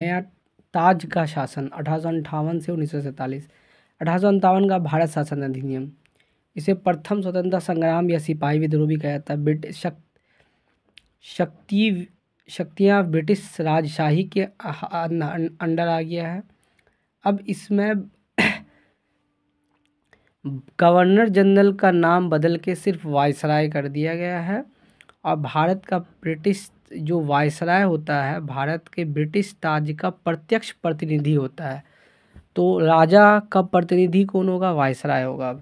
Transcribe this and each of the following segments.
नया ताज का शासन 1858 से 1947। 1857 का भारत शासन अधिनियम, इसे प्रथम स्वतंत्रता संग्राम या सिपाही विद्रोह भी कहा जाता है। ब्रिटिश शक्तियाँ ब्रिटिश राजशाही के अंडर आ गया है। अब इसमें गवर्नर जनरल का नाम बदल के सिर्फ वायसराय कर दिया गया है। और भारत का ब्रिटिश जो वायसराय होता है, भारत के ब्रिटिश ताज का प्रत्यक्ष प्रतिनिधि होता है। तो राजा का प्रतिनिधि कौन होगा? वायसराय होगा।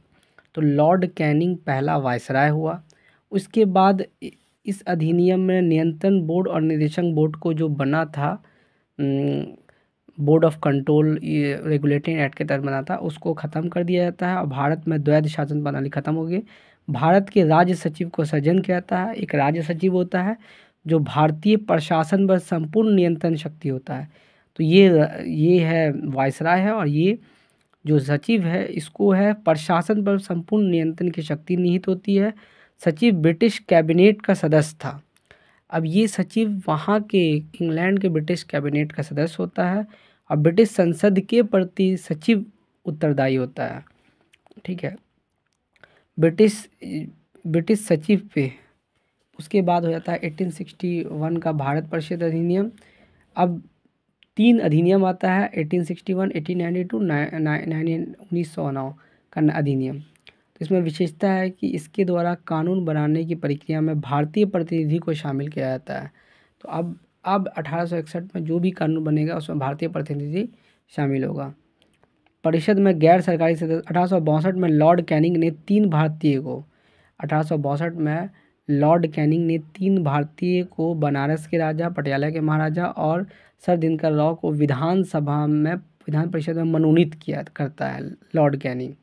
तो लॉर्ड कैनिंग पहला वायसराय हुआ। उसके बाद इस अधिनियम में नियंत्रण बोर्ड और निदेशक बोर्ड को जो बना था, board of control regulating act के तहत बना था, उसको ख़त्म कर दिया जाता है और भारत में द्वैध शासन प्रणाली ख़त्म हो गई। भारत के राज्य सचिव को सृजन किया जाता है। एक राज्य सचिव होता है जो भारतीय प्रशासन पर संपूर्ण नियंत्रण शक्ति होता है। तो ये है वायसराय है, और ये जो सचिव है इसको है प्रशासन पर संपूर्ण नियंत्रण की शक्ति निहित होती है। सचिव ब्रिटिश कैबिनेट का सदस्य था। अब ये सचिव वहाँ के इंग्लैंड के ब्रिटिश कैबिनेट का सदस्य होता है और ब्रिटिश संसद के प्रति सचिव उत्तरदायी होता है। ठीक है, ब्रिटिश सचिव पे उसके बाद हो जाता है 1861 का भारत परिषद अधिनियम। अब 3 अधिनियम आता है, 1861, 1892, 1909 का अधिनियम। तो इसमें विशेषता है कि इसके द्वारा कानून बनाने की प्रक्रिया में भारतीय प्रतिनिधि को शामिल किया जाता है। तो अब 1861 में जो भी कानून बनेगा उसमें भारतीय प्रतिनिधि शामिल होगा। परिषद में गैर सरकारी सदस्य 1862 में लॉर्ड कैनिंग ने 3 भारतीय को 1862 में लॉर्ड कैनिंग ने 3 भारतीय को बनारस के राजा, पटियाला के महाराजा और सर दिनकर राव को विधान परिषद में मनोनीत किया करता है लॉर्ड कैनिंग।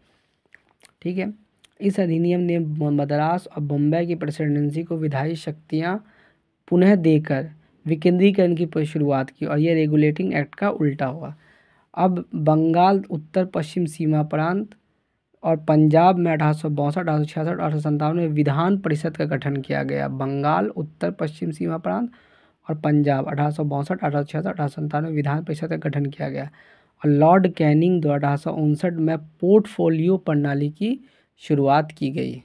ठीक है, इस अधिनियम ने मद्रास और बम्बई की प्रेसिडेंसी को विधायी शक्तियां पुनः देकर विकेंद्रीकरण की शुरुआत की और यह रेगुलेटिंग एक्ट का उल्टा हुआ। अब बंगाल उत्तर पश्चिम सीमा प्रांत और पंजाब में 1862, 1866, 1857 में विधान परिषद का गठन किया गया। बंगाल उत्तर पश्चिम सीमा प्रांत और पंजाब 1862, 1866, 1857 में विधान परिषद का गठन किया गया। और लॉर्ड कैनिंग द्वारा 1859 में पोर्टफोलियो प्रणाली की शुरुआत की गई।